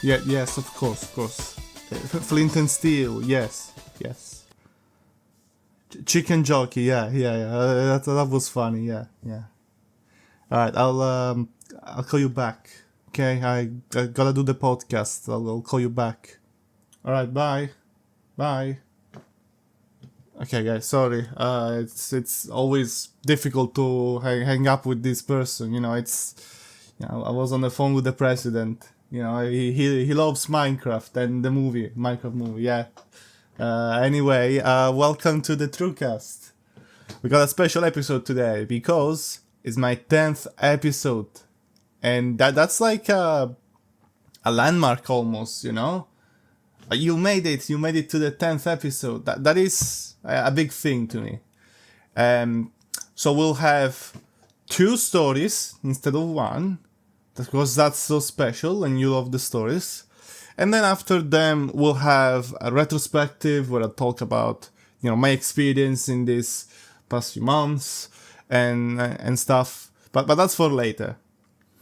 Yes, of course. Flint and Steel, yes. Chicken Jockey, yeah. That was funny, yeah. Alright, I'll call you back. Okay, I gotta do the podcast. I'll call you back. Alright, bye. Okay, guys, sorry. It's always difficult to hang up with this person. I was on the phone with the president. He loves Minecraft and the Minecraft movie. Yeah. Anyway, welcome to the TrueCast. We got a special episode today because it's my 10th episode, and that's like a landmark almost. You made it to the 10th episode. That is a big thing to me. So we'll have 2 stories instead of 1, because that's so special and you love the stories. And then after them we'll have a retrospective where I'll talk about my experience in these past few months and stuff. But that's for later.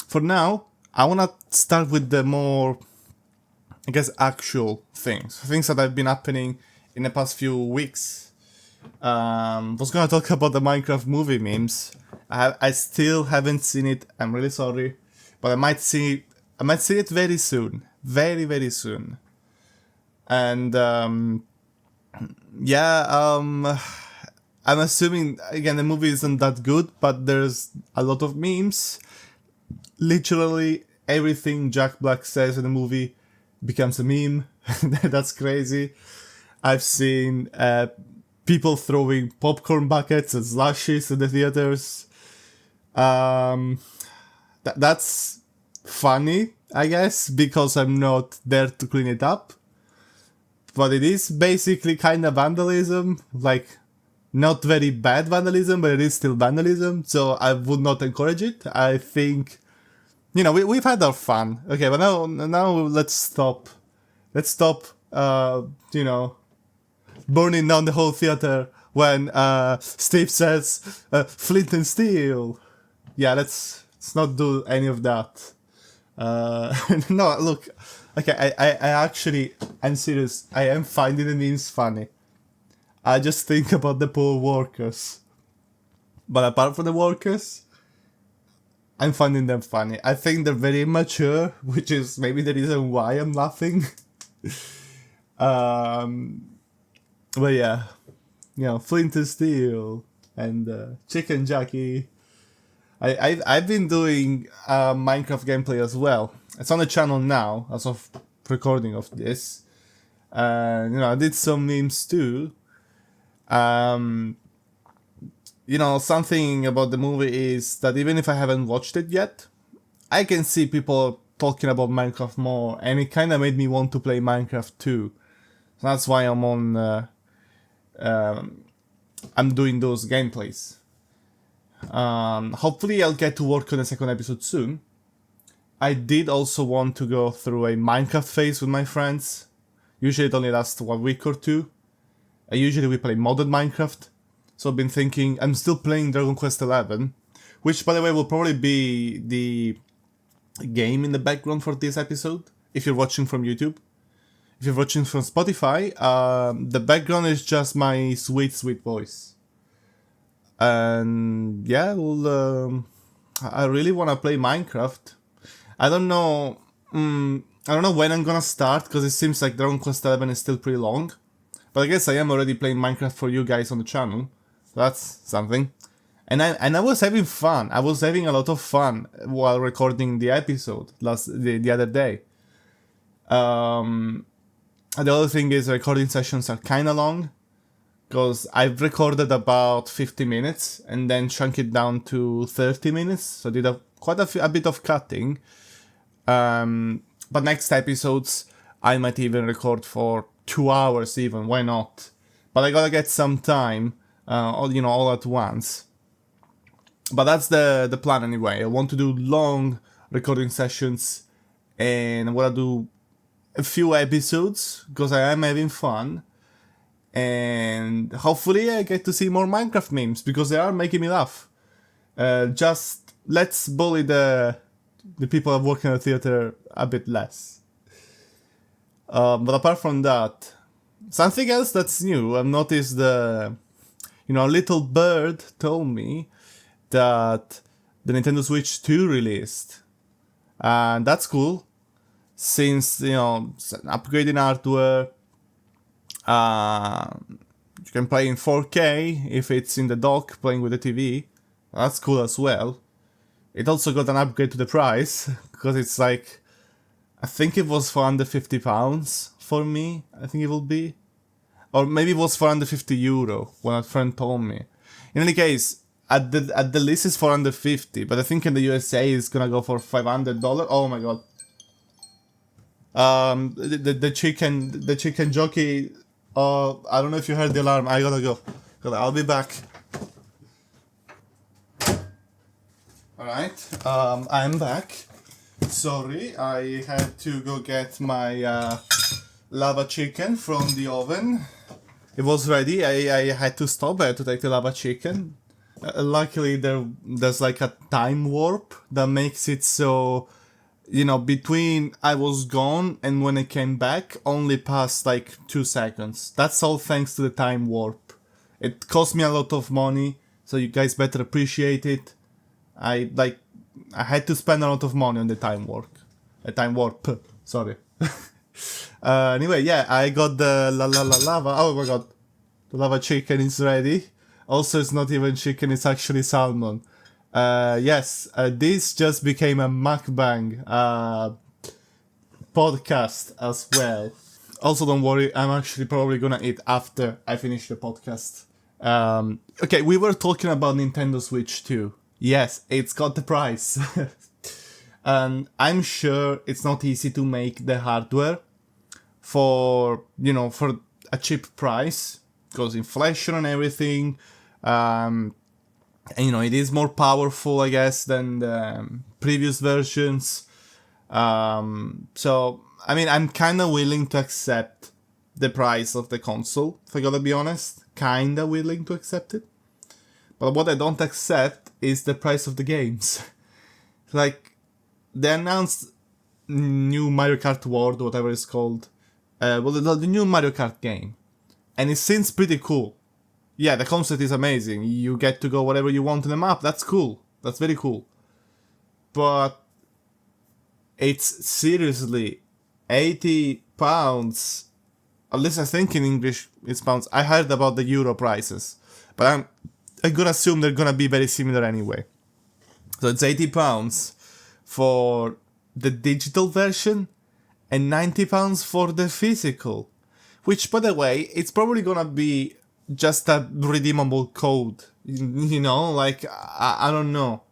For now, I wanna start with the more, I guess, actual things that have been happening in the past few weeks. Was gonna talk about the Minecraft movie memes. I still haven't seen it. I'm really sorry, but I might see it very soon, very soon. And I'm assuming again the movie isn't that good, but there's a lot of memes. Literally everything Jack Black says in the movie becomes a meme. That's crazy. I've seen people throwing popcorn buckets and slushies in the theaters. That's funny, I guess, because I'm not there to clean it up. But it is basically kind of vandalism, like not very bad vandalism, but it is still vandalism. So I would not encourage it. I think, we've had our fun. Okay, but now let's stop. Let's stop, burning down the whole theater when Steve says Flint and Steel. Yeah, let's not do any of that. No, look, okay, I'm serious. I am finding the memes funny. I just think about the poor workers. But apart from the workers, I'm finding them funny. I think they're very immature, which is maybe the reason why I'm laughing. But yeah, Flint and Steel and Chicken Jockey. I've been doing Minecraft gameplay as well. It's on the channel now as of recording of this. I did some memes too. Something about the movie is that even if I haven't watched it yet, I can see people talking about Minecraft more, and it kind of made me want to play Minecraft too. So that's why I'm doing those gameplays. Hopefully I'll get to work on the second episode soon. I did also want to go through a Minecraft phase with my friends. Usually it only lasts 1 week or 2. Usually we play modded Minecraft. So I've been thinking, I'm still playing Dragon Quest XI, which by the way will probably be the game in the background for this episode, if you're watching from YouTube. If you're watching from Spotify, the background is just my sweet voice. And yeah, I really want to play Minecraft. I don't know when I'm gonna start, because it seems like Dragon Quest XI is still pretty long. But I guess I am already playing Minecraft for you guys on the channel. So that's something. And I was having fun. I was having a lot of fun while recording the episode the other day. The other thing is recording sessions are kind of long, because I've recorded about 50 minutes and then shrunk it down to 30 minutes. So I did quite a bit of cutting. But next episodes, I might even record for 2 hours even, why not? But I gotta get some time, all at once. But that's the plan anyway. I want to do long recording sessions, and I wanna do a few episodes, because I am having fun. And hopefully I get to see more Minecraft memes, because they are making me laugh. Just let's bully the people that work in the theater a bit less. But apart from that, something else that's new, I've noticed Little Bird told me that the Nintendo Switch 2 released. And that's cool, since, upgrading hardware, you can play in 4K if it's in the dock playing with the TV. That's cool as well. It also got an upgrade to the price, because it's like, I think it was for under £50 for me, I think it will be. Or maybe it was for under €50 when a friend told me. In any case, at the least it's for under 50, but I think in the USA it's gonna go for $500. Oh my god. The chicken jockey. I don't know if you heard the alarm. I gotta go. I'll be back. Alright, I'm back. Sorry, I had to go get my lava chicken from the oven. It was ready. I had to stop there to take the lava chicken. Luckily, there's like a time warp that makes it so, between I was gone and when I came back, only passed like 2 seconds. That's all thanks to the time warp. It cost me a lot of money, so you guys better appreciate it. I had to spend a lot of money on the time warp. Sorry. Anyway, yeah, I got the lava. Oh my god. The lava chicken is ready. Also, it's not even chicken, it's actually salmon. Yes, this just became a mukbang podcast as well. Also, don't worry, I'm actually probably gonna eat after I finish the podcast. Okay, we were talking about Nintendo Switch 2. Yes, it's got the price. And I'm sure it's not easy to make the hardware for a cheap price, because inflation and everything. And it is more powerful, I guess, than the previous versions. So, I mean, I'm kind of willing to accept the price of the console, if I gotta be honest. Kind of willing to accept it. But what I don't accept is the price of the games. Like, they announced new Mario Kart World, whatever it's called. The new Mario Kart game. And it seems pretty cool. Yeah, the concept is amazing. You get to go wherever you want on the map. That's cool. That's very cool. But it's seriously £80. At least I think in English it's pounds. I heard about the euro prices, but I'm gonna assume they're gonna be very similar anyway. So it's £80 for the digital version and £90 for the physical. Which, by the way, it's probably gonna be just a redeemable code. Like, I don't know.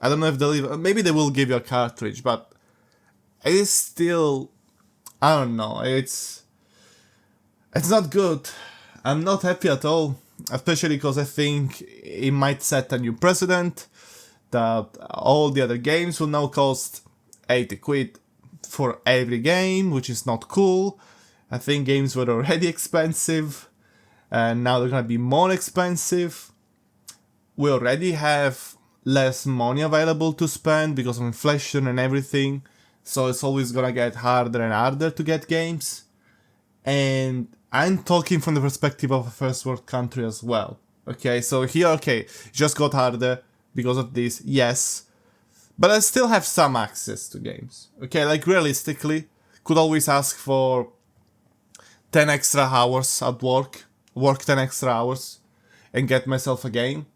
I don't know if maybe they will give you a cartridge, but it is still, I don't know, it's not good. I'm not happy at all, especially because I think it might set a new precedent that all the other games will now cost 80 quid for every game, which is not cool. I think games were already expensive, and now they're gonna be more expensive. We already have less money available to spend because of inflation and everything, so it's always gonna get harder and harder to get games. And I'm talking from the perspective of a first world country as well. Okay, so here, it just got harder because of this, yes. But I still have some access to games. Okay, like realistically, could always ask for 10 extra hours at work 10 extra hours, and get myself a game.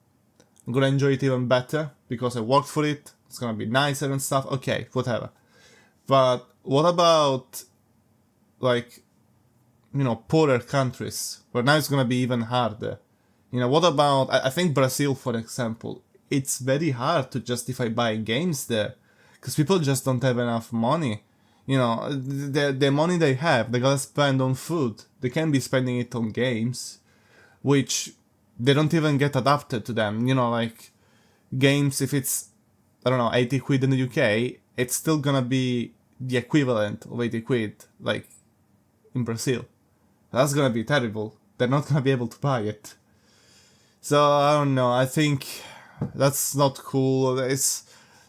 I'm gonna enjoy it even better because I worked for it. It's gonna be nicer and stuff. Okay, whatever. But what about, like, poorer countries where now it's gonna be even harder? What about, I think Brazil, for example, it's very hard to justify buying games there because people just don't have enough money. The money they have, they gotta spend on food. They can't be spending it on games, which they don't even get adapted to them. Like, games, if it's, I don't know, 80 quid in the UK, it's still gonna be the equivalent of 80 quid, like, in Brazil. That's gonna be terrible. They're not gonna be able to buy it. So, I don't know, I think that's not cool.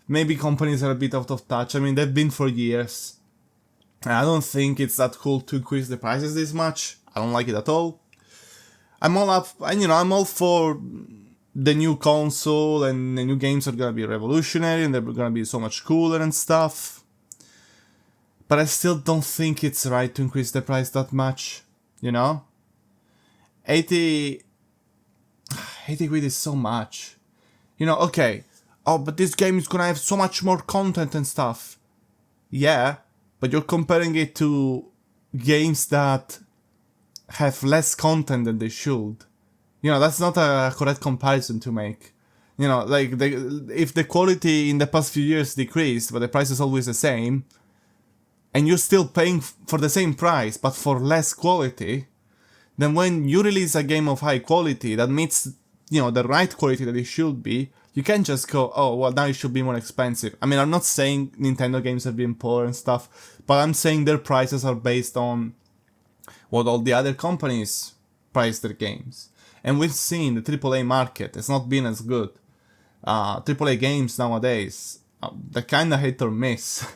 Maybe companies are a bit out of touch. I mean, they've been for years. And I don't think it's that cool to increase the prices this much. I don't like it at all. I'm all up, and I'm all for the new console, and the new games are gonna be revolutionary and they're gonna be so much cooler and stuff. But I still don't think it's right to increase the price that much, you know? 80 quid is so much. Okay. Oh, but this game is gonna have so much more content and stuff. Yeah, but you're comparing it to games that have less content than they should. That's not a correct comparison to make. Like, if the quality in the past few years decreased, but the price is always the same, and you're still paying for the same price, but for less quality, then when you release a game of high quality that meets, the right quality that it should be, you can't just go, oh, well, now it should be more expensive. I mean, I'm not saying Nintendo games have been poor and stuff, but I'm saying their prices are based on what all the other companies price their games. And we've seen the AAA market has not been as good. AAA games nowadays, they're kinda hit or miss.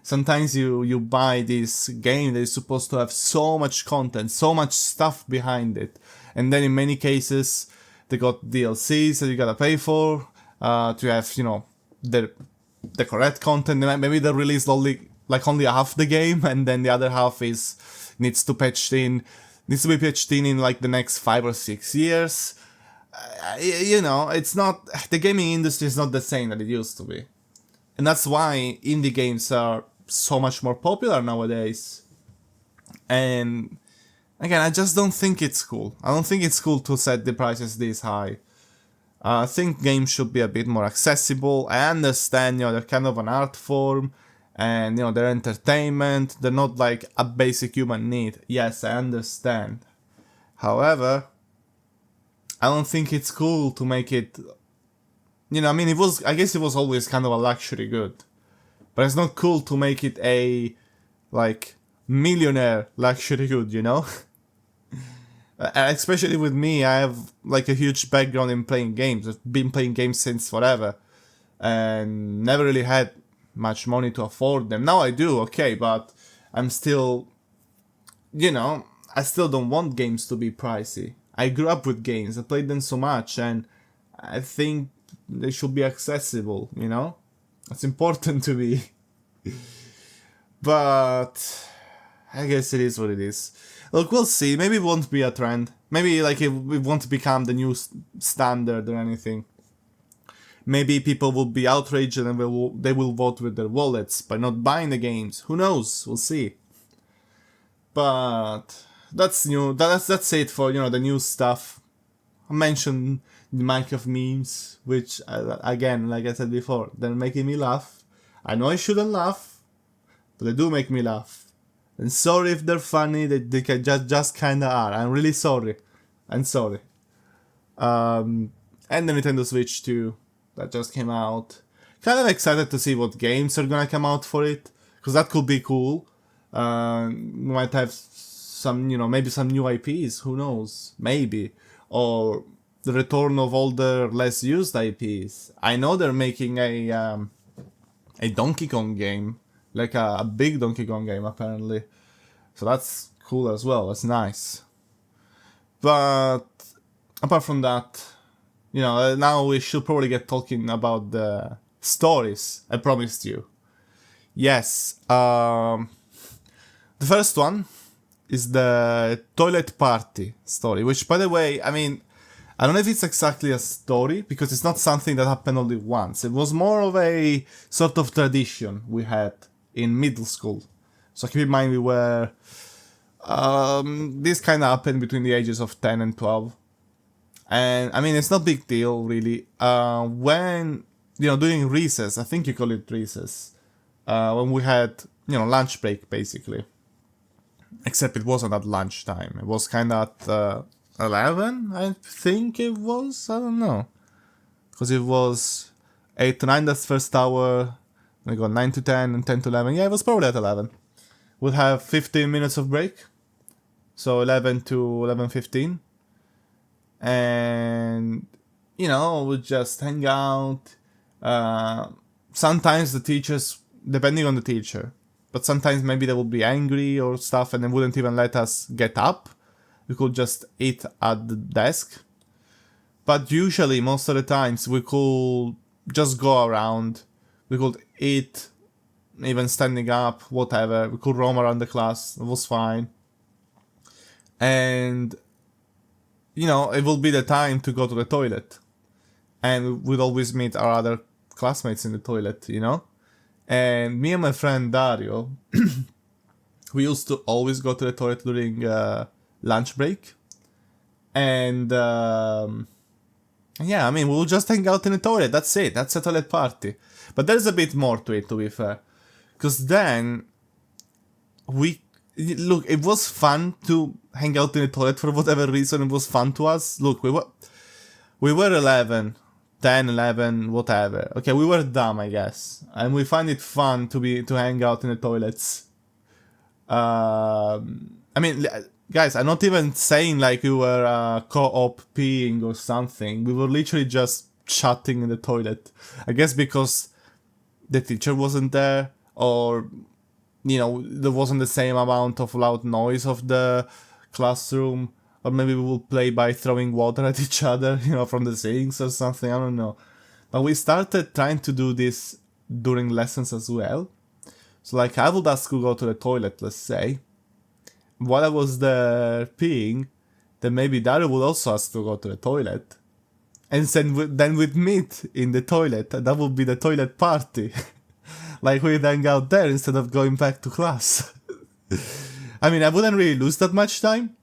Sometimes you buy this game that is supposed to have so much content, so much stuff behind it, and then in many cases they got DLCs that you gotta pay for to have the correct content. Maybe they released only half the game, and then the other half needs to be patched in like the next 5 or 6 years. It's not, the gaming industry is not the same that it used to be. And that's why indie games are so much more popular nowadays. And again, I just don't think it's cool. I don't think it's cool to set the prices this high. I think games should be a bit more accessible. I understand, they're kind of an art form, and they're entertainment. They're not like a basic human need. Yes, I understand. However, I don't think it's cool to make it. I guess it was always kind of a luxury good, but it's not cool to make it a millionaire luxury good. Especially with me, I have a huge background in playing games. I've been playing games since forever, and never really had much money to afford them. Now I do, okay, but I'm still, I still don't want games to be pricey. I grew up with games, I played them so much, and I think they should be accessible, That's important to me. But I guess it is what it is. Look, we'll see. Maybe it won't be a trend. Maybe it won't become the new standard or anything. Maybe people will be outraged and they will vote with their wallets by not buying the games. Who knows? We'll see. But that's new. That's it for the new stuff. I mentioned the Minecraft memes, which again, like I said before, they're making me laugh. I know I shouldn't laugh, but they do make me laugh. And sorry if they're funny. They can just kinda are. I'm really sorry. I'm sorry. And the Nintendo Switch 2 that just came out. Kind of excited to see what games are gonna come out for it, because that could be cool. We might have some, maybe some new IPs. Who knows? Maybe. Or the return of older, less used IPs. I know they're making a Donkey Kong game, like a big Donkey Kong game apparently. So that's cool as well. That's nice. But apart from that, now we should probably get talking about the stories I promised you. Yes, the first one is the toilet party story, which, by the way, I don't know if it's exactly a story, because it's not something that happened only once. It was more of a sort of tradition we had in middle school. So keep in mind we were... this kind of happened between the ages of 10 and 12. And, it's not a big deal, really. When, during recess, I think you call it recess, when we had, lunch break, basically. Except it wasn't at lunchtime. It was kind of at 11, I think it was. I don't know. Because it was 8 to 9, that's first hour. We got 9 to 10 and 10 to 11. Yeah, it was probably at 11. We'll have 15 minutes of break. So 11 to 11:15. And, we'll just hang out. Sometimes the teachers, depending on the teacher, but sometimes maybe they would be angry or stuff and they wouldn't even let us get up. We could just eat at the desk. But usually, most of the times, we could just go around. We could eat, even standing up, whatever. We could roam around the class. It was fine. And, you know, it will be the time to go to the toilet. And we'd always meet our other classmates in the toilet, you know? And me and my friend Dario, we used to always go to the toilet during lunch break. And, yeah, I mean, we'll just hang out in the toilet. That's it. That's a toilet party. But there's a bit more to it, to be fair. Because then, look, it was fun to hang out in the toilet for whatever reason. It was fun to us. Look, we were 11, 10, 11, whatever. Okay, we were dumb, I guess. And we find it fun to hang out in the toilets. I mean, guys, I'm not even saying like we were co-op peeing or something. We were literally just chatting in the toilet. I guess because the teacher wasn't there, or, you know, there wasn't the same amount of loud noise of the classroom, or maybe we would play by throwing water at each other, you know, from the sinks or something, I don't know. But we started trying to do this during lessons as well. So like I would ask to go to the toilet, let's say. While I was there peeing, then maybe Dario would also ask to go to the toilet. And then we'd meet in the toilet, and that would be the toilet party. Like we'd hang out there instead of going back to class. I mean, I wouldn't really lose that much time.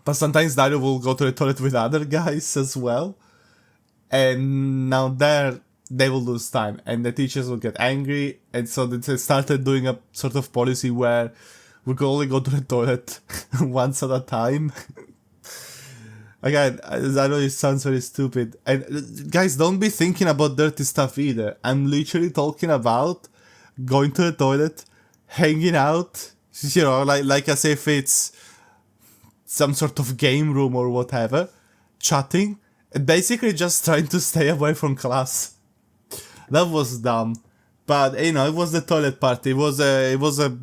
But sometimes Dario will go to the toilet with other guys as well. And now there, they will lose time. And the teachers will get angry. And so they started doing a sort of policy where we could only go to the toilet once at a time. Again, I know it sounds very stupid. And guys, don't be thinking about dirty stuff either. I'm literally talking about going to the toilet, hanging out, you know, like as if it's some sort of game room or whatever, chatting, and basically just trying to stay away from class. That was dumb. But, you know, it was the toilet party. It was a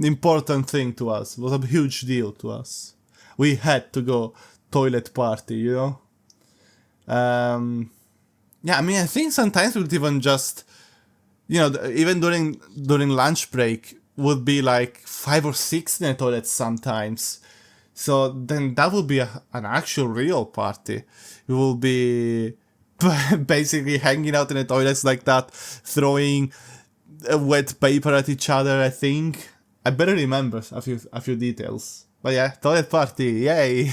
important thing to us. It was a huge deal to us. We had to go toilet party, you know? Yeah, I mean, I think sometimes we'd even just, you know, even during lunch break, would be like 5 or 6 in the toilet sometimes. So then that would be an actual real party. We will be basically hanging out in the toilets like that, throwing wet paper at each other, I think. I better remember a few details. But yeah, toilet party, yay!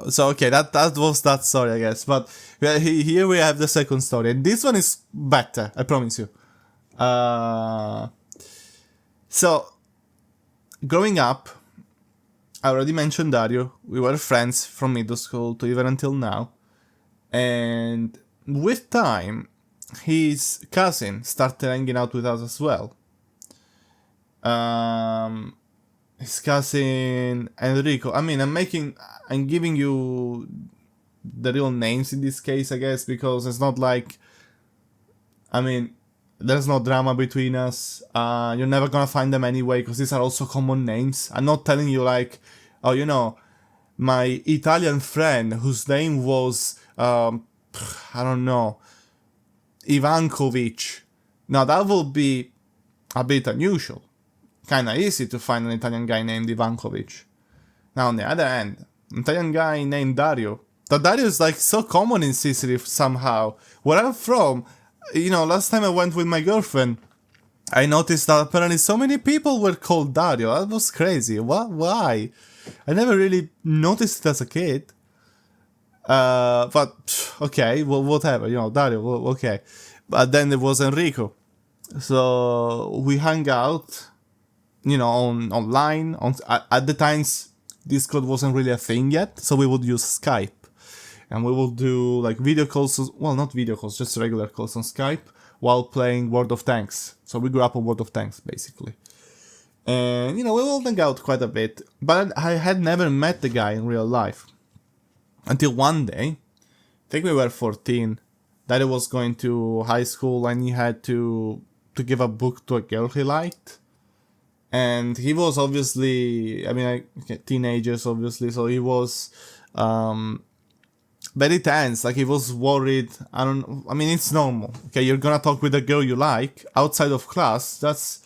So okay, that was that story, I guess. But here we have the second story, and this one is better, I promise you. So, growing up, I already mentioned Dario. We were friends from middle school to even until now. And with time, his cousin started hanging out with us as well. His cousin Enrico. I mean, I'm giving you the real names in this case, I guess, because it's not like, I mean, there's no drama between us. You're never gonna find them anyway, because these are also common names. I'm not telling you like, oh, you know, my Italian friend whose name was, I don't know, Ivankovic. Now that would be a bit unusual. Kinda easy to find an Italian guy named Ivankovic. Now on the other hand, an Italian guy named Dario. The Dario is like so common in Sicily somehow. Where I'm from, you know, last time I went with my girlfriend, I noticed that apparently so many people were called Dario. That was crazy. What? Why? I never really noticed it as a kid. But okay, well, whatever, you know, Dario, well, okay. But then there was Enrico. So we hung out, you know, online. At the times, Discord wasn't really a thing yet, so we would use Skype. And we would do like video calls, well, not video calls, just regular calls on Skype while playing World of Tanks. So we grew up on World of Tanks, basically. And, you know, we would hang out quite a bit. But I had never met the guy in real life. Until one day, I think we were 14, Daddy was going to high school and he had to to give a book to a girl he liked. And he was obviously, I mean, teenagers obviously, so he was very tense. Like, he was worried. I mean, it's normal. Okay, you're gonna talk with a girl you like outside of class. That's,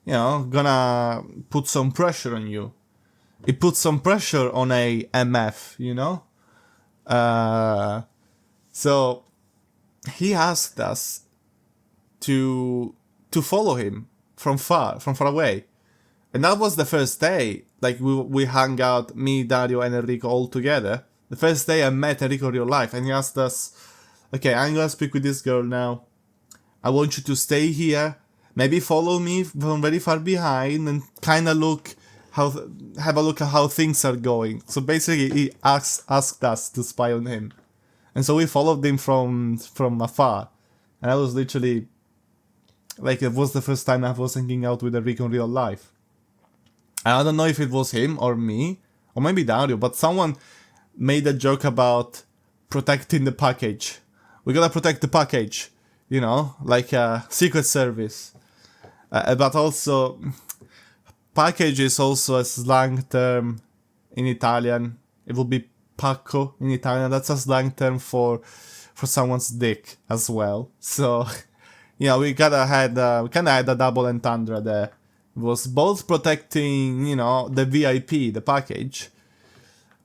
gonna put some pressure on you. It puts some pressure on a MF, So he asked us to follow him from far away. And that was the first day. Like, we hung out, me, Dario, and Enrico all together. The first day I met Enrico in real life, and he asked us, okay, I'm gonna speak with this girl now. I want you to stay here, maybe follow me from very far behind, and kind of have a look at how things are going. So basically, he asked us to spy on him. And so we followed him from afar. And I was literally, like, it was the first time I was hanging out with Enrico in real life. And I don't know if it was him or me, or maybe Dario, but someone made a joke about protecting the package. We gotta protect the package, like a Secret Service. But also, package is also a slang term in Italian. It will be pacco in Italian. That's a slang term for someone's dick as well. So, we kind of had a double entendre there. It was both protecting, the VIP, the package,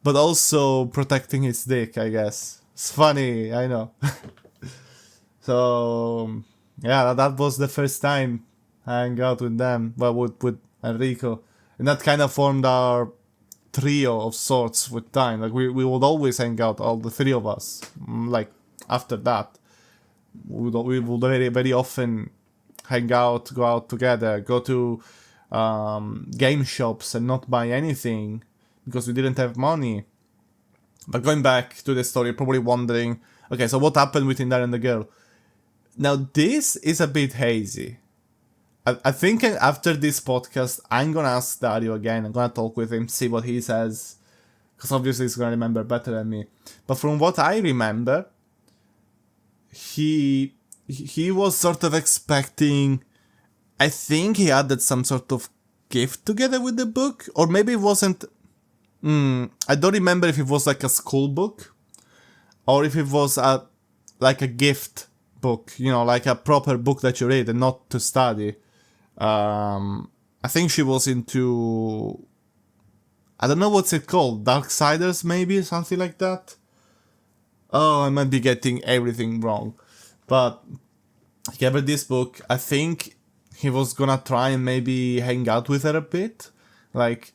but also protecting his dick, I guess. It's funny, I know. So, yeah, that was the first time I hung out with them, well, with Enrico. And that kind of formed our trio of sorts with time. Like, we would always hang out, all the three of us. Like, after that, we would very, very often hang out, go out together, go to game shops and not buy anything because we didn't have money. But going back to the story, you're probably wondering, okay, so what happened between that and the girl? Now, this is a bit hazy. I think after this podcast, I'm gonna ask Dario again. I'm gonna talk with him, see what he says, because obviously he's gonna remember better than me. But from what I remember, he was sort of expecting, I think he added some sort of gift together with the book, or maybe it wasn't. I don't remember if it was like a school book, or if it was like a gift book, like a proper book that you read and not to study. I think she was into, I don't know what's it called, Darksiders maybe, something like that. Oh, I might be getting everything wrong. But he gave her this book. I think he was gonna try and maybe hang out with her a bit. Like,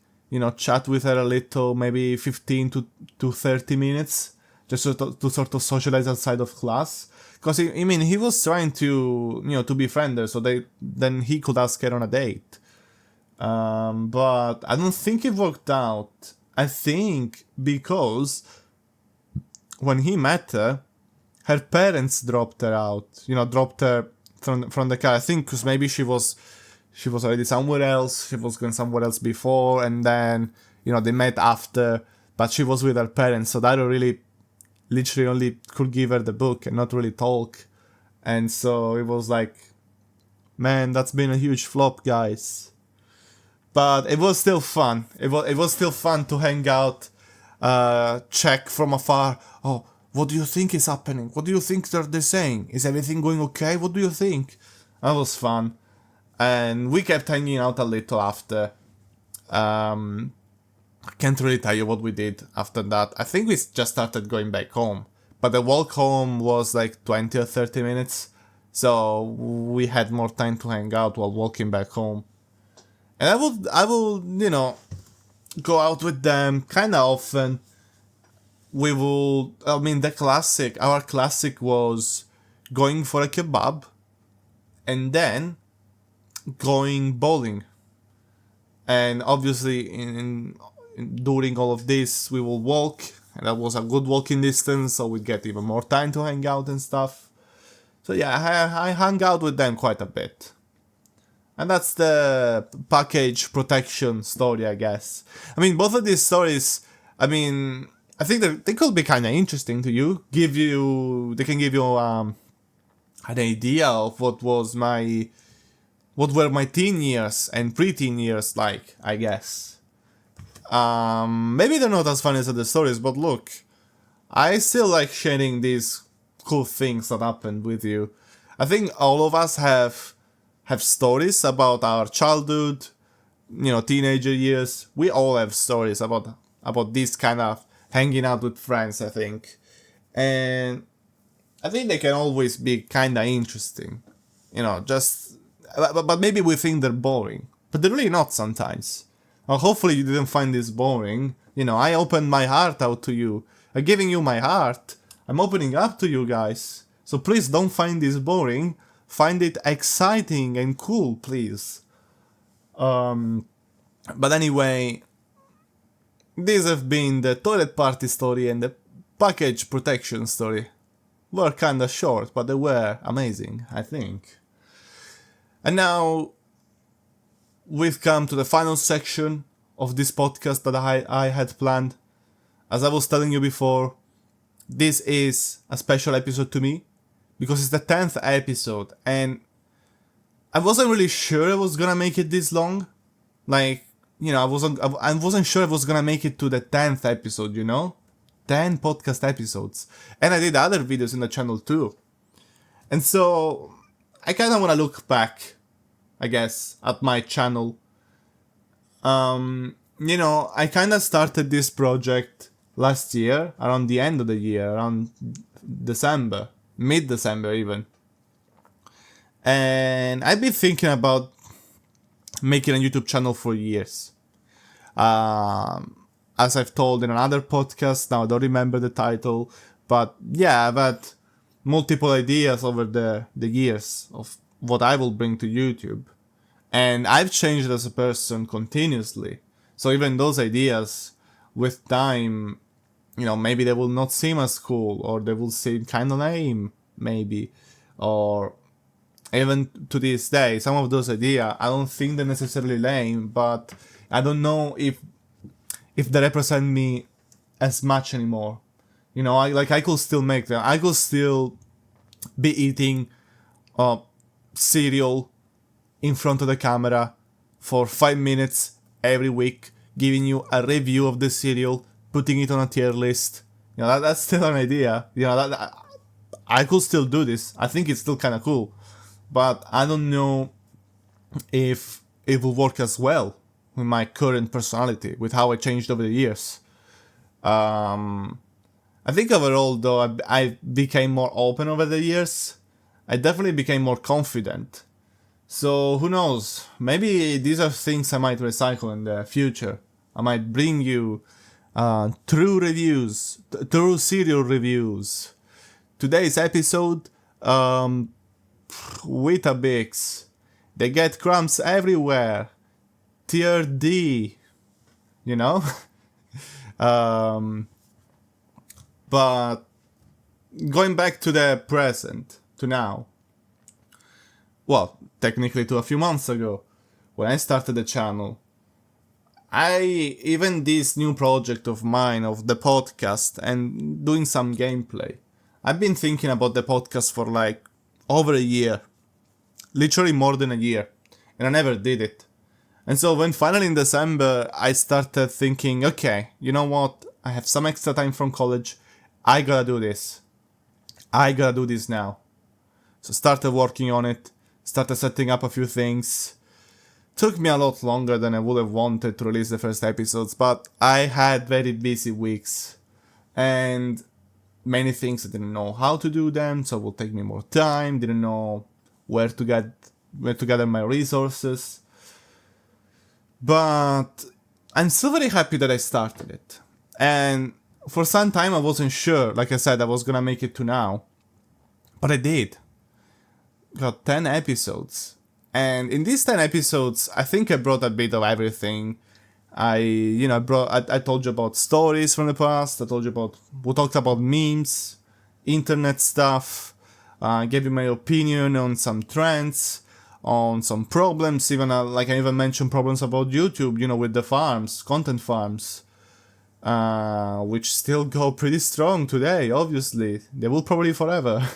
chat with her a little, maybe 15 to 30 minutes. Just to sort of socialize outside of class. Because, he was trying to, to befriend her, so then he could ask her on a date. But I don't think it worked out. I think because when he met her, her parents dropped her out. Dropped her from the car. I think because maybe she was already somewhere else. She was going somewhere else before, and then, they met after. But she was with her parents, so that really literally only could give her the book and not really talk. And so it was like, man, that's been a huge flop, guys. But it was still fun. It was still fun to hang out, check from afar. Oh, what do you think is happening? What do you think they're saying? Is everything going okay? What do you think? That was fun. And we kept hanging out a little after. I can't really tell you what we did after that. I think we just started going back home. But the walk home was like 20 or 30 minutes. So we had more time to hang out while walking back home. And I will, go out with them kind of often. We will, our classic was going for a kebab and then going bowling. And obviously during all of this, we will walk, and that was a good walking distance, so we'd get even more time to hang out and stuff. So yeah, I hung out with them quite a bit. And that's the package protection story, I guess. Both of these stories, I think they could be kind of interesting to you. They can give you an idea of what was my what were my teen years and pre-teen years like, I guess. Maybe they're not as funny as the stories, but look, I still like sharing these cool things that happened with you. I think all of us have stories about our childhood, teenager years. We all have stories about this kind of hanging out with friends, I think. And I think they can always be kinda interesting. But maybe we think they're boring. But they're really not sometimes. Well, hopefully you didn't find this boring. I opened my heart out to you. I'm giving you my heart. I'm opening up to you guys. So please don't find this boring. Find it exciting and cool, please. But anyway, these have been the toilet party story and the package protection story. Were kinda short, but they were amazing, I think. And now we've come to the final section of this podcast that I had planned. As I was telling you before, this is a special episode to me because it's the 10th episode and I wasn't really sure I was gonna make it this long. Like, I wasn't sure I was gonna make it to the 10th episode, 10 podcast episodes. And I did other videos in the channel too. And so I kind of want to look back, I guess, at my channel. I kind of started this project last year, around the end of the year, around December, mid-December even. And I've been thinking about making a YouTube channel for years. As I've told in another podcast, now I don't remember the title, but yeah, I've had multiple ideas over the years of what I will bring to YouTube. And I've changed as a person continuously. So even those ideas, with time, maybe they will not seem as cool, or they will seem kind of lame, maybe. Or even to this day, some of those ideas, I don't think they're necessarily lame, but I don't know if they represent me as much anymore. I could still make them. I could still be eating cereal in front of the camera for 5 minutes every week, giving you a review of the cereal, putting it on a tier list. That's still an idea. I could still do this. I think it's still kind of cool, but I don't know if it will work as well with my current personality, with how I changed over the years. I think overall, though, I became more open over the years. I definitely became more confident. So who knows? Maybe these are things I might recycle in the future. I might bring you true reviews, true cereal reviews. Today's episode, Weetabix. They get crumbs everywhere. Tier D, But going back to the present, to now. Well, technically to a few months ago, when I started the channel. Even this new project of mine, of the podcast, and doing some gameplay. I've been thinking about the podcast for like over a year. Literally more than a year. And I never did it. And so when finally in December I started thinking, okay, you know what? I have some extra time from college. I gotta do this. I gotta do this now. So started working on it. Started setting up a few things. Took me a lot longer than I would have wanted to release the first episodes, but I had very busy weeks. And many things I didn't know how to do them, so it will take me more time. Didn't know where to gather my resources. But I'm still very happy that I started it. And for some time I wasn't sure, like I said, I was gonna make it to now. But I did. Got 10 episodes. And in these 10 episodes, I think I brought a bit of everything. I told you about stories from the past. We talked about memes, internet stuff. Gave you my opinion on some trends, on some problems. I even mentioned problems about YouTube, with the farms, content farms. Which still go pretty strong today, obviously. They will probably forever.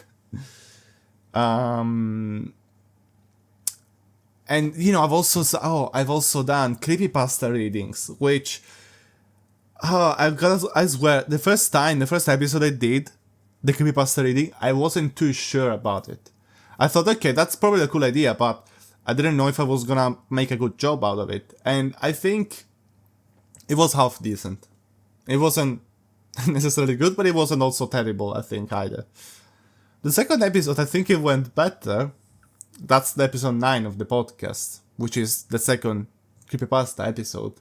And I've also done creepypasta readings, which I swear, the first episode I did, the creepypasta reading, I wasn't too sure about it. I thought, okay, that's probably a cool idea, but I didn't know if I was gonna make a good job out of it. And I think it was half decent. It wasn't necessarily good, but it wasn't also terrible, I think, either. The second episode, I think it went better. That's the episode 9 of the podcast, which is the second creepypasta episode.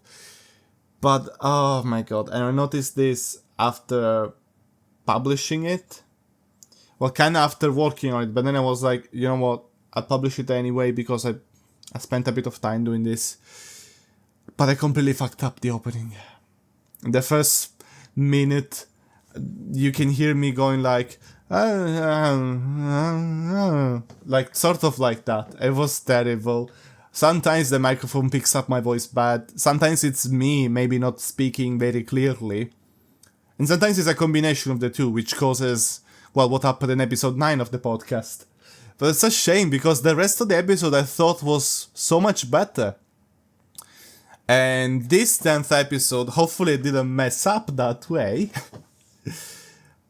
But, oh my god, and I noticed this after publishing it. Well, kind of after working on it, but then I was like, you know what, I'll publish it anyway because I spent a bit of time doing this. But I completely fucked up the opening. The first minute, you can hear me going like sort of like that. It was terrible. Sometimes the microphone picks up my voice bad. Sometimes it's me maybe not speaking very clearly. And sometimes it's a combination of the two, which causes, well, what happened in episode 9 of the podcast. But it's a shame because the rest of the episode I thought was so much better. And this 10th episode, hopefully it didn't mess up that way.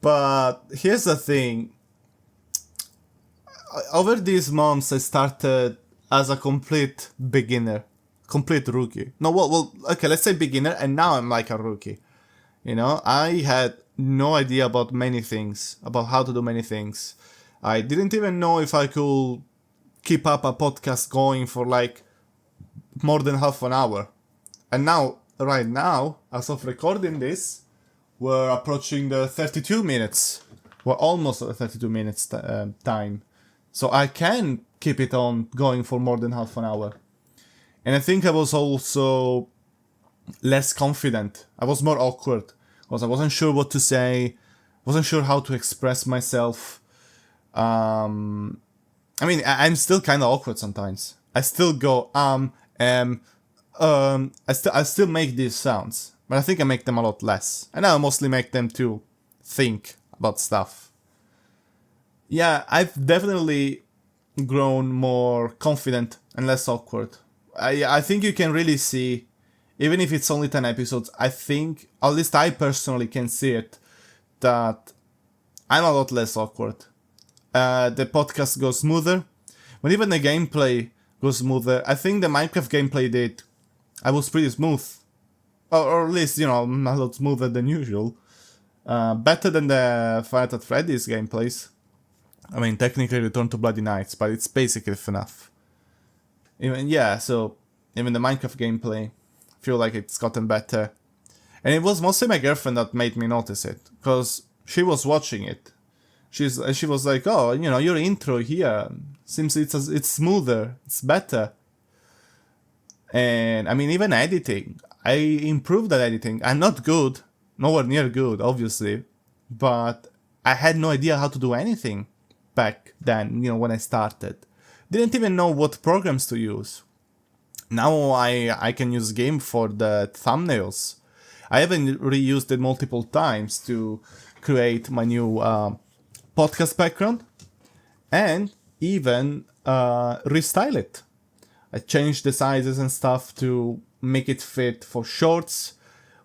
But here's the thing. Over these months I started as a complete beginner. Complete rookie. No, well, okay, let's say beginner, and now I'm like a rookie. You know, I had no idea about many things, about how to do many things. I didn't even know if I could keep up a podcast going for like more than half an hour. And now, right now, as of recording this, we're approaching the 32 minutes. We're almost at the 32 minutes time. So I can keep it on going for more than half an hour. And I think I was also less confident. I was more awkward because I wasn't sure what to say, wasn't sure how to express myself. I mean, I'm still kind of awkward sometimes. I still go I still make these sounds, but I think I make them a lot less. And I mostly make them to think about stuff. Yeah, I've definitely grown more confident and less awkward. I think you can really see, even if it's only 10 episodes, I think, at least I personally can see it, that I'm a lot less awkward. The podcast goes smoother, but even the gameplay goes smoother. I think the Minecraft gameplay I was pretty smooth. Or at least, a lot smoother than usual. Better than the Five Nights at Freddy's gameplays. I mean, technically Return to Bloody Nights, but it's basically enough. So even the Minecraft gameplay, I feel like it's gotten better. And it was mostly my girlfriend that made me notice it, because she was watching it. She was like, oh, your intro here seems it's smoother, it's better. And I mean, even editing, I improved that editing. I'm not good, nowhere near good, obviously, but I had no idea how to do anything back then, when I started. Didn't even know what programs to use. Now I can use Game for the thumbnails. I even reused it multiple times to create my new podcast background and even restyle it. I changed the sizes and stuff to make it fit for shorts,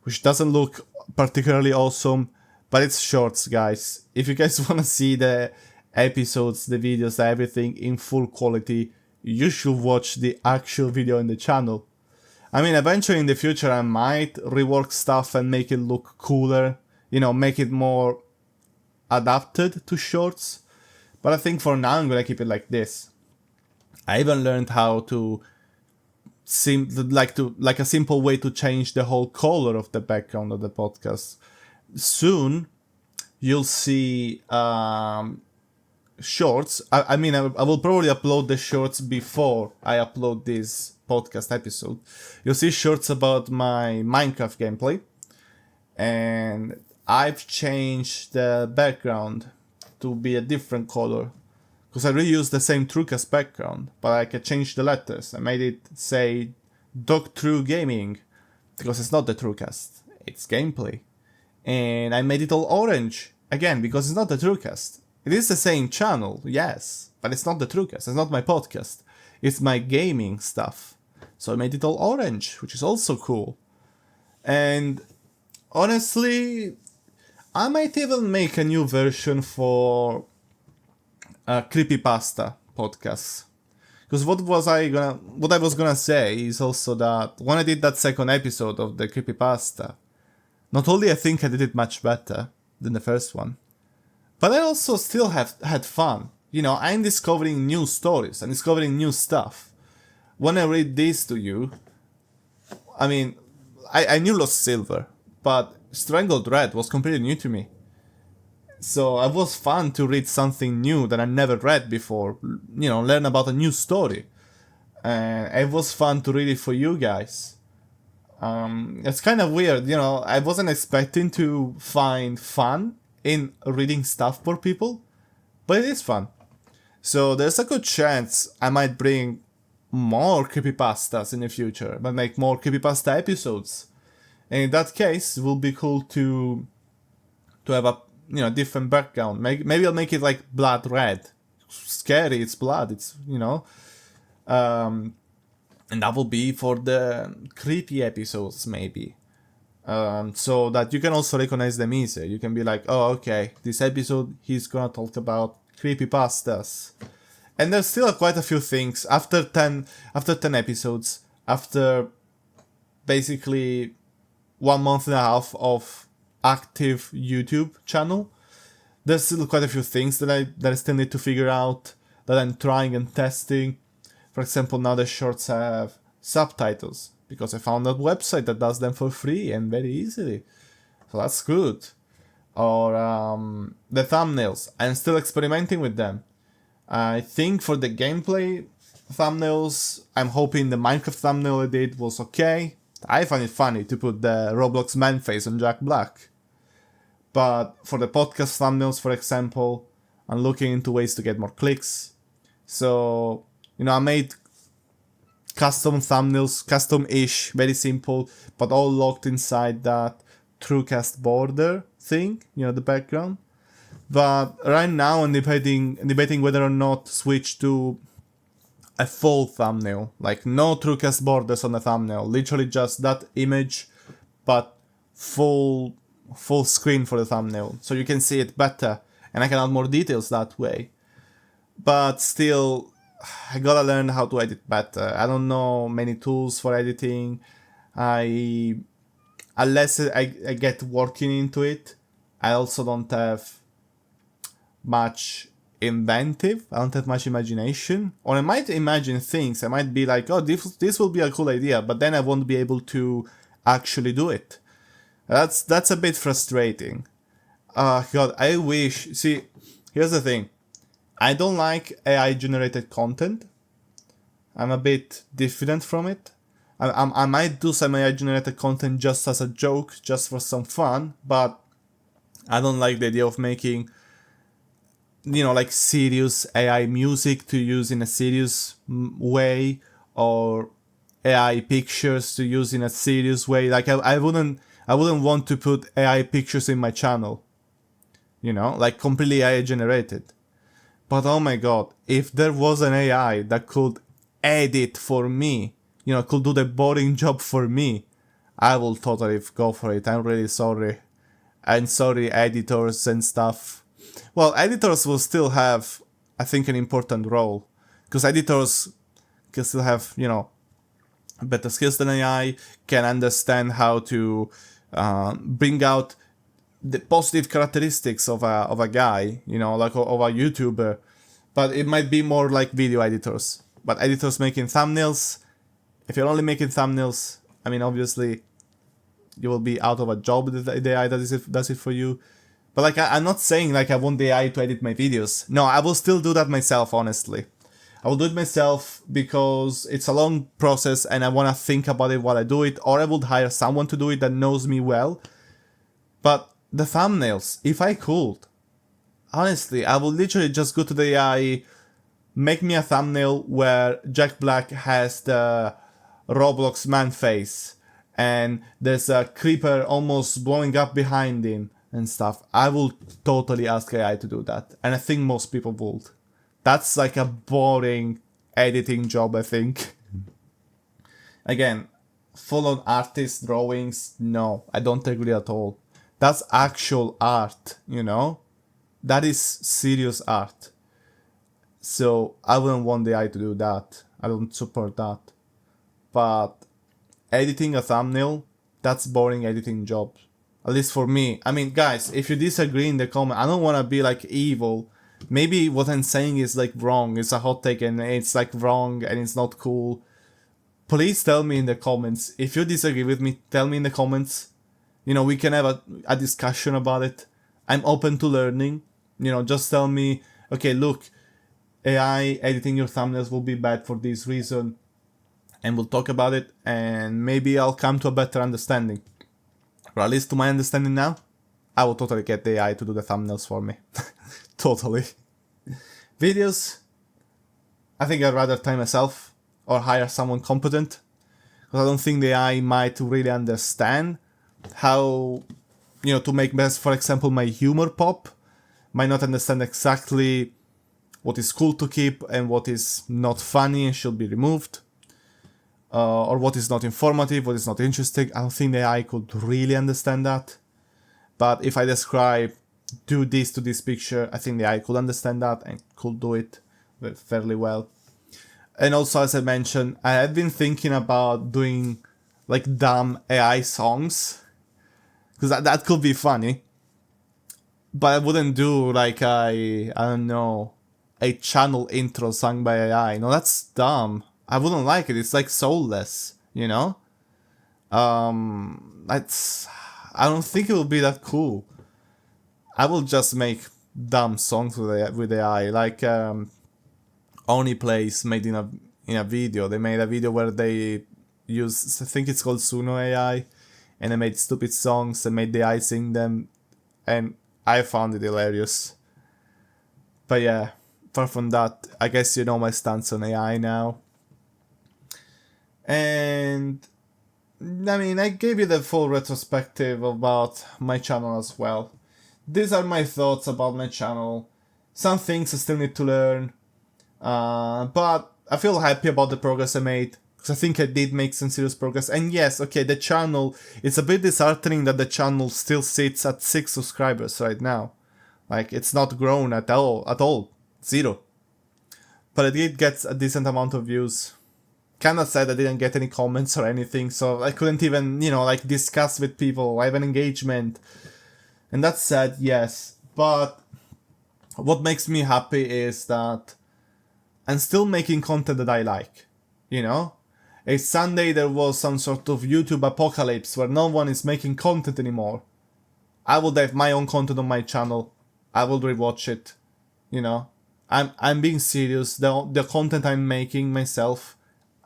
which doesn't look particularly awesome, but it's shorts, guys. If you guys want to see the episodes, the videos, everything in full quality, you should watch the actual video on the channel. I mean, eventually in the future I might rework stuff and make it look cooler, make it more adapted to shorts, but I think for now I'm gonna keep it like this. I even learned how to like a simple way to change the whole color of the background of the podcast. Soon you'll see shorts. I will probably upload the shorts before I upload this podcast episode. You'll see shorts about my Minecraft gameplay, and I've changed the background to be a different color because I reused the same TrueCast background, but I can change the letters. I made it say Dog True Gaming because it's not the TrueCast, it's gameplay. And I made it all orange again because it's not the TrueCast. It is the same channel, yes, but it's not the TrueCast. It's not my podcast. it's my gaming stuff. So I made it all orange, which is also cool. And honestly, I might even make a new version for creepypasta podcasts. Because what I was gonna say is also that when I did that second episode of the creepypasta, not only I think I did it much better than the first one, but I also still have had fun. You know, I'm discovering new stories, I'm discovering new stuff. When I read this to you, I mean, I knew Lost Silver, but Strangled Red was completely new to me. So it was fun to read something new that I never read before, you know, learn about a new story. And it was fun to read it for you guys. It's kind of weird, you know, I wasn't expecting to find fun in reading stuff for people, but it is fun. So there's a good chance I might bring more creepypastas in the future, but make more creepypasta episodes. And in that case, it will be cool to have a different background. Maybe I'll make it like blood red. Scary, it's blood, it's and that will be for the creepy episodes maybe. So that you can also recognize them easier. You can be like, oh okay, this episode he's gonna talk about creepypastas. And there's still quite a few things after 10 episodes, after basically 1.5 months of active YouTube channel, there's still quite a few things that I still need to figure out, that I'm trying and testing. For example, now the shorts have subtitles because I found a website that does them for free and very easily, so that's good. Or the thumbnails, I'm still experimenting with them. I think for the gameplay thumbnails, I'm hoping the Minecraft thumbnail I did was okay. I find it funny to put the Roblox man face on Jack Black. But for the podcast thumbnails, for example, I'm looking into ways to get more clicks. So, I made custom thumbnails, custom-ish, very simple, but all locked inside that TrueCast border thing, the background. But right now I'm debating whether or not switch to a full thumbnail, like no TrueCast borders on the thumbnail, literally just that image, but full screen for the thumbnail, so you can see it better, and I can add more details that way. But still, I gotta learn how to edit better. I don't know many tools for editing. Unless I get working into it, I also don't have much inventive. I don't have much imagination. Or I might imagine things. I might be like, oh, this will be a cool idea, but then I won't be able to actually do it. That's a bit frustrating. God, I wish. See, here's the thing. I don't like AI generated content. I'm a bit diffident from it. I might do some AI generated content just as a joke, just for some fun, but I don't like the idea of making, like serious AI music to use in a serious way, or AI pictures to use in a serious way. Like I wouldn't want to put AI pictures in my channel, like completely AI generated. But oh my god, if there was an AI that could edit for me, could do the boring job for me, I will totally go for it. I'm really sorry. I'm sorry, editors and stuff. Well, editors will still have, I think, an important role, because editors can still have, better skills than AI, can understand how to bring out the positive characteristics of a guy, like of a YouTuber. But it might be more like video editors. But editors making thumbnails, if you're only making thumbnails, I mean, obviously, you will be out of a job if the AI does it for you. But like, I'm not saying like I want the AI to edit my videos. No, I will still do that myself, honestly. I will do it myself because it's a long process and I want to think about it while I do it, or I would hire someone to do it that knows me well. But the thumbnails, if I could, honestly, I will literally just go to the AI, make me a thumbnail where Jack Black has the Roblox man face, and there's a creeper almost blowing up behind him and stuff. I will totally ask AI to do that, and I think most people would. That's like a boring editing job, I think. Again, full-on artist drawings, no, I don't agree at all. That's actual art, you know? That is serious art. So I wouldn't want the AI to do that. I don't support that. But editing a thumbnail, that's boring editing job. At least for me. I mean, guys, if you disagree in the comment, I don't want to be like evil. Maybe what I'm saying is like wrong. It's a hot take and it's like wrong and it's not cool. Please tell me in the comments. If you disagree with me, tell me in the comments. You know, we can have a discussion about it. I'm open to learning. You know, just tell me, okay, look, AI editing your thumbnails will be bad for this reason. And we'll talk about it, and maybe I'll come to a better understanding. Or at least to my understanding now, I will totally get the AI to do the thumbnails for me. Totally. Videos, I think I'd rather time myself or hire someone competent. Because I don't think the AI might really understand how, you know, to make best, for example, my humor pop. Might not understand exactly what is cool to keep and what is not funny and should be removed. Or what is not informative, what is not interesting. I don't think the AI could really understand that. But if I describe, do this to this picture, I think the AI could understand that and could do it fairly well. And also, as I mentioned, I have been thinking about doing like dumb AI songs. Because that could be funny. But I wouldn't do like I don't know, a channel intro sung by AI. No, that's dumb. I wouldn't like it. It's like soulless, you know? I don't think it will be that cool. I will just make dumb songs with AI, like Oni Plays made in a video. They made a video where they use, I think it's called Suno AI, and they made stupid songs and made the AI sing them, and I found it hilarious. But yeah, apart from that, I guess you know my stance on AI now. And I mean, I gave you the full retrospective about my channel as well. These are my thoughts about my channel. Some things I still need to learn, but I feel happy about the progress I made, because I think I did make some serious progress. And yes, okay, the channel, it's a bit disheartening that the channel still sits at 6 subscribers right now. Like, it's not grown at all, 0. But it did get a decent amount of views. Kinda sad I didn't get any comments or anything, so I couldn't even, you know, like discuss with people, have an engagement. And that's sad, yes. But what makes me happy is that I'm still making content that I like, you know? If Sunday there was some sort of YouTube apocalypse where no one is making content anymore, I would have my own content on my channel. I will rewatch it, you know? I'm being serious. The content I'm making myself,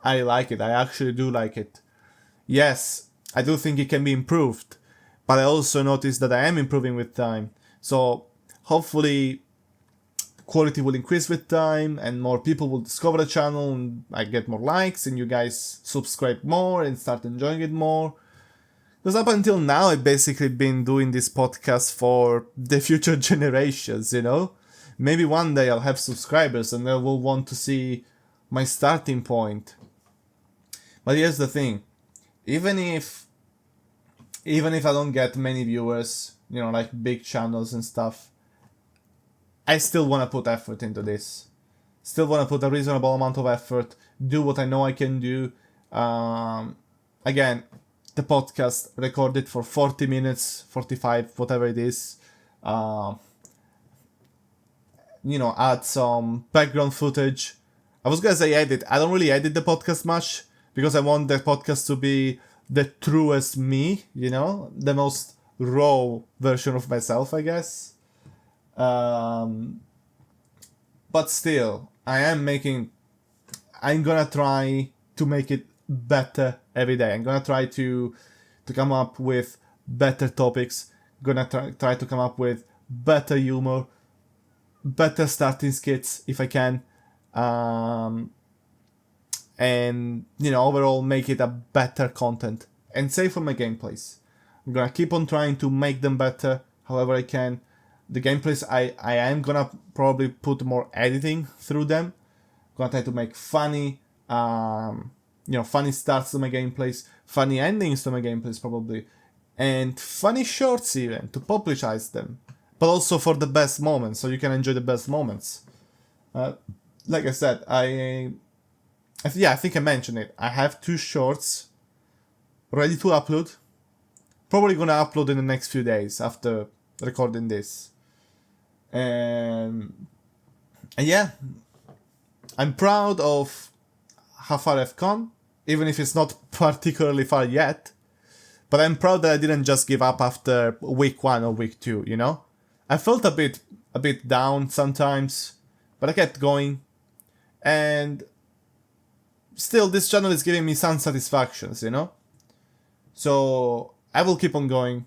I like it. I actually do like it. Yes, I do think it can be improved, but I also notice that I am improving with time. So hopefully quality will increase with time and more people will discover the channel and I get more likes and you guys subscribe more and start enjoying it more. Because up until now I've basically been doing this podcast for the future generations, you know? Maybe one day I'll have subscribers and they will want to see my starting point. But here's the thing, even if I don't get many viewers, you know, like big channels and stuff, I still want to put effort into this. Still want to put a reasonable amount of effort, do what I know I can do. Again, the podcast recorded for 40 minutes, 45, whatever it is. You know, add some background footage. I was gonna say edit. I don't really edit the podcast much, because I want the podcast to be the truest me, you know? The most raw version of myself, I guess. But still, I'm gonna try to make it better every day. I'm gonna try to come up with better topics. Gonna try to come up with better humor, better starting skits if I can. And, you know, overall make it a better content. And same for my gameplays. I'm gonna keep on trying to make them better however I can. The gameplays, I am gonna probably put more editing through them. Gonna try to make funny, funny starts to my gameplays, funny endings to my gameplays probably, and funny shorts even to publicize them, but also for the best moments, so you can enjoy the best moments. Like I said, I think I mentioned it. I have 2 shorts ready to upload. Probably gonna upload in the next few days after recording this. And yeah, I'm proud of how far I've come, even if it's not particularly far yet. But I'm proud that I didn't just give up after week 1 or week 2, you know? I felt a bit down sometimes, but I kept going. And still, this channel is giving me some satisfactions, you know? So I will keep on going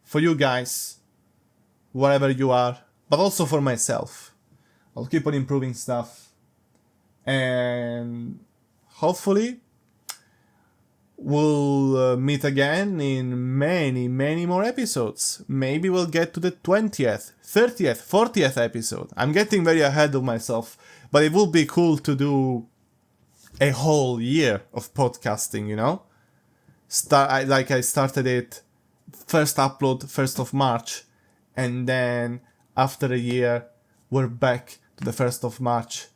for you guys, wherever you are, but also for myself. I'll keep on improving stuff, and hopefully we'll meet again in many, many more episodes. Maybe we'll get to the 20th, 30th, 40th episode. I'm getting very ahead of myself, but it would be cool to do a whole year of podcasting, you know? I started it, first upload 1st of March, and then after a year, we're back to the 1st of March,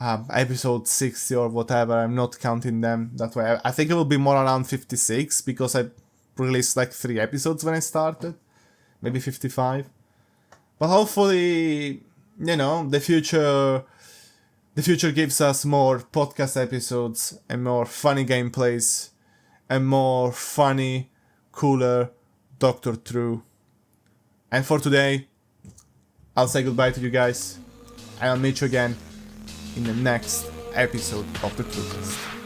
episode 60 or whatever. I'm not counting them that way. I think it will be more around 56 because I released like 3 episodes when I started, maybe 55. But hopefully, you know, the future gives us more podcast episodes and more funny gameplays and more funny, cooler Dr. True. And for today, I'll say goodbye to you guys, and I'll meet you again in the next episode of the TrueCast.